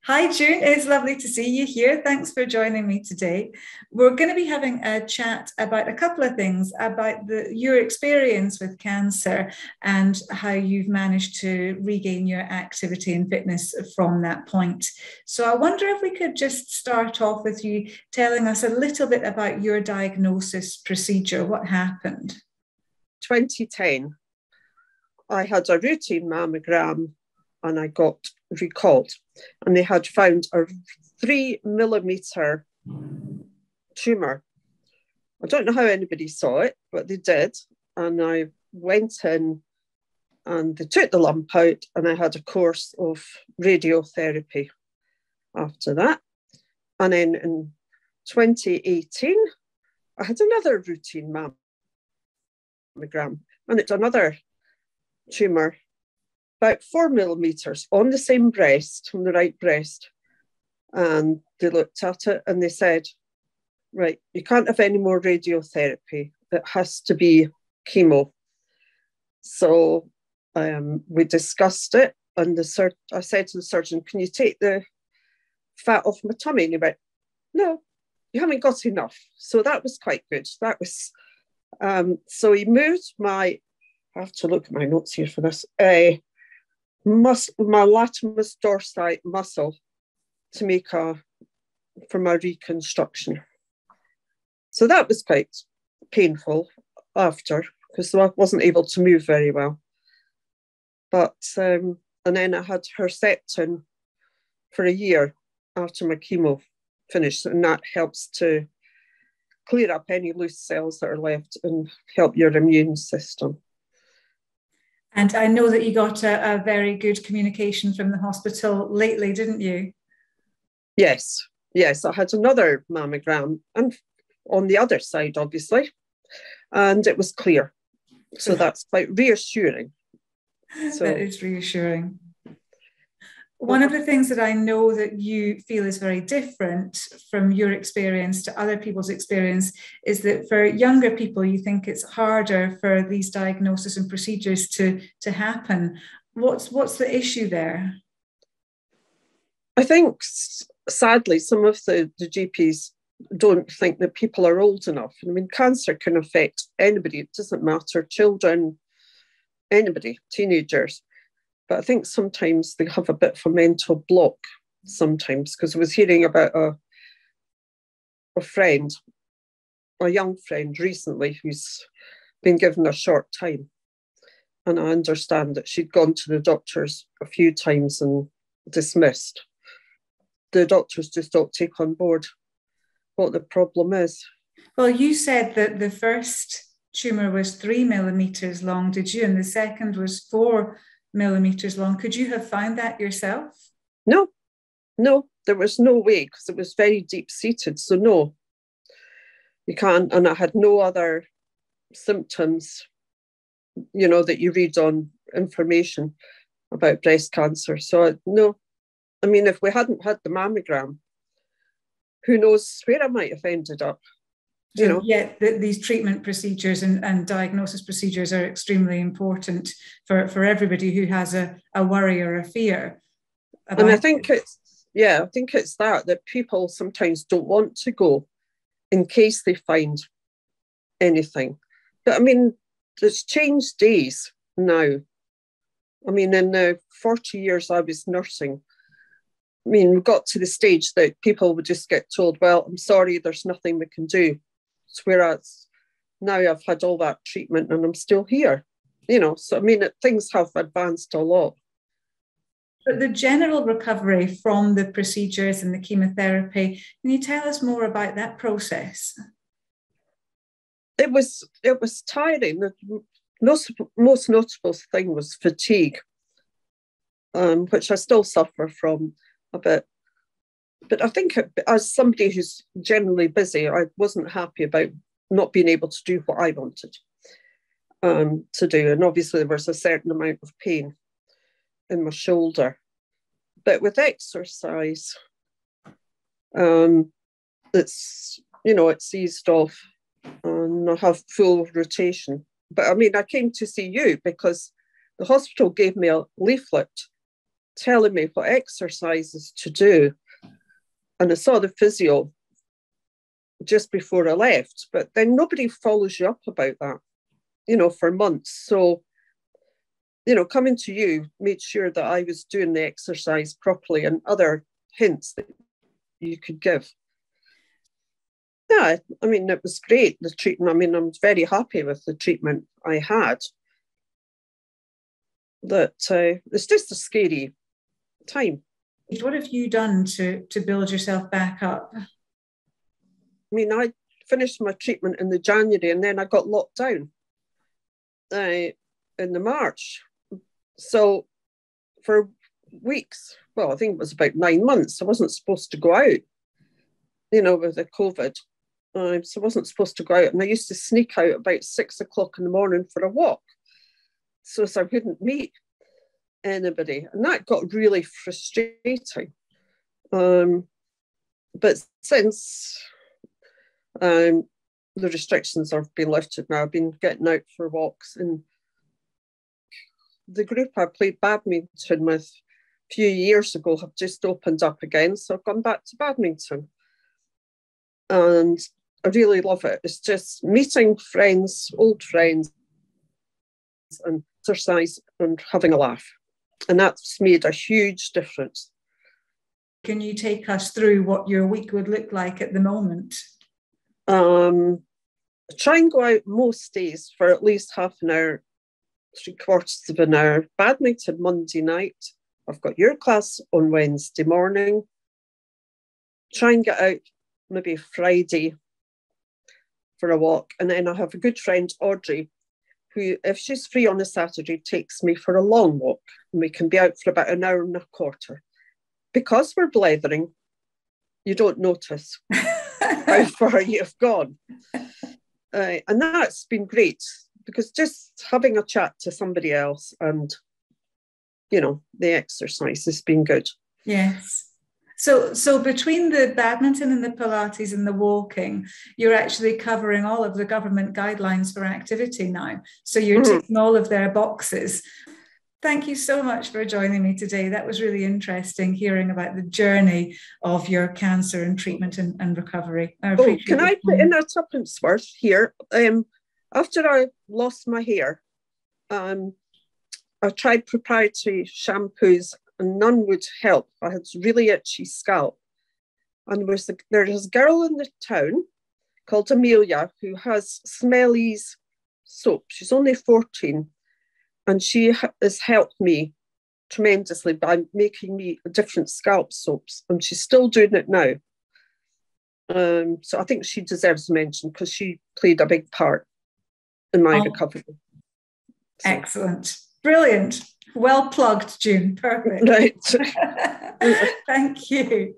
Hi, June. It's lovely to see you here. Thanks for joining me today. We're going to be having a chat about a couple of things about your experience with cancer and how you've managed to regain your activity and fitness from that point. So, I wonder if we could just start off with you telling us a little bit about your diagnosis procedure. What happened? 2010, I had a routine mammogram and I got recalled. And they had found a 3 millimeter tumour. I don't know how anybody saw it, but they did. And I went in and they took the lump out, and I had a course of radiotherapy after that. And then in 2018, I had another routine mammogram, and it's another tumour, about 4 millimeters on the same breast, on the right breast. And they looked at it and they said, right, you can't have any more radiotherapy. It has to be chemo. So we discussed it, and I said to the surgeon, can you take the fat off my tummy? And he went, no, you haven't got enough. So that was quite good. That was, so he moved I have to look at my notes here for this, my latimus dorsi muscle to make for my reconstruction. So that was quite painful after, because I wasn't able to move very well. But and then I had Herceptin for a year after my chemo finished, and that helps to clear up any loose cells that are left and help your immune system. And I know that you got a very good communication from the hospital lately, didn't you? Yes. I had another mammogram, and on the other side, obviously, and it was clear. So that's quite reassuring. So that is reassuring. One of the things that I know that you feel is very different from your experience to other people's experience is that for younger people, you think it's harder for these diagnoses and procedures to happen. What's the issue there? I think, sadly, some of the GPs don't think that people are old enough. I mean, cancer can affect anybody. It doesn't matter, children, anybody, teenagers. But I think sometimes they have a bit of a mental block sometimes, because I was hearing about a friend, a young friend recently, who's been given a short time. And I understand that she'd gone to the doctors a few times and dismissed. The doctors just don't take on board what the problem is. Well, you said that the first tumour was 3 millimeters long, did you? And the second was 4 millimeters long. Could you have found that yourself? No, there was no way, because it was very deep seated. So no, you can't. And I had no other symptoms, that you read on information about breast cancer. So no, I mean, if we hadn't had the mammogram, who knows where I might have ended up. So, yeah, these treatment procedures and diagnosis procedures are extremely important for everybody who has a worry or a fear. And I think it's that people sometimes don't want to go in case they find anything. But I mean, there's changed days now. I mean, in the 40 years I was nursing, I mean, we got to the stage that people would just get told, well, I'm sorry, there's nothing we can do. Whereas now I've had all that treatment and I'm still here, So, I mean, things have advanced a lot. But the general recovery from the procedures and the chemotherapy, can you tell us more about that process? It was tiring. The most notable thing was fatigue, which I still suffer from a bit. But I think as somebody who's generally busy, I wasn't happy about not being able to do what I wanted to do. And obviously there was a certain amount of pain in my shoulder. But with exercise, it's eased off, and I have full rotation. But I mean, I came to see you because the hospital gave me a leaflet telling me what exercises to do. And I saw the physio just before I left, but then nobody follows you up about that, for months. So, coming to you made sure that I was doing the exercise properly and other hints that you could give. Yeah, I mean, it was great, the treatment. I mean, I'm very happy with the treatment I had. That it's just a scary time. What have you done to build yourself back up? I mean, I finished my treatment in the January and then I got locked down in the March. So for weeks, well, I think it was about 9 months, I wasn't supposed to go out, with the COVID. So I wasn't supposed to go out. And I used to sneak out about 6 o'clock in the morning for a walk so I wouldn't meet anybody. And that got really frustrating. But since the restrictions have been lifted now, I've been getting out for walks. And the group I played badminton with a few years ago have just opened up again. So I've gone back to badminton. And I really love it. It's just meeting friends, old friends, and exercise and having a laugh. And that's made a huge difference. Can you take us through what your week would look like at the moment? I try and go out most days for at least half an hour, 3/4 of an hour. Badminton Monday night. I've got your class on Wednesday morning. Try and get out maybe Friday for a walk. And then I have a good friend, Audrey, who, if she's free on a Saturday, takes me for a long walk. And we can be out for about an hour and a quarter. Because we're blethering, you don't notice how far you've gone. And that's been great, because just having a chat to somebody else and, the exercise has been good. Yes. So between the badminton and the Pilates and the walking, you're actually covering all of the government guidelines for activity now. So you're ticking all of their boxes. Thank you so much for joining me today. That was really interesting, hearing about the journey of your cancer and treatment and recovery. Can I put in a tuppence worth here? After I lost my hair, I tried proprietary shampoos and none would help. I had really itchy scalp. And there is a girl in the town called Amelia who has Smelly's soap. She's only 14. And she has helped me tremendously by making me different scalp soaps. And she's still doing it now. So I think she deserves mention because she played a big part in my recovery. So. Excellent. Brilliant. Well plugged, June. Perfect. Right. Thank you.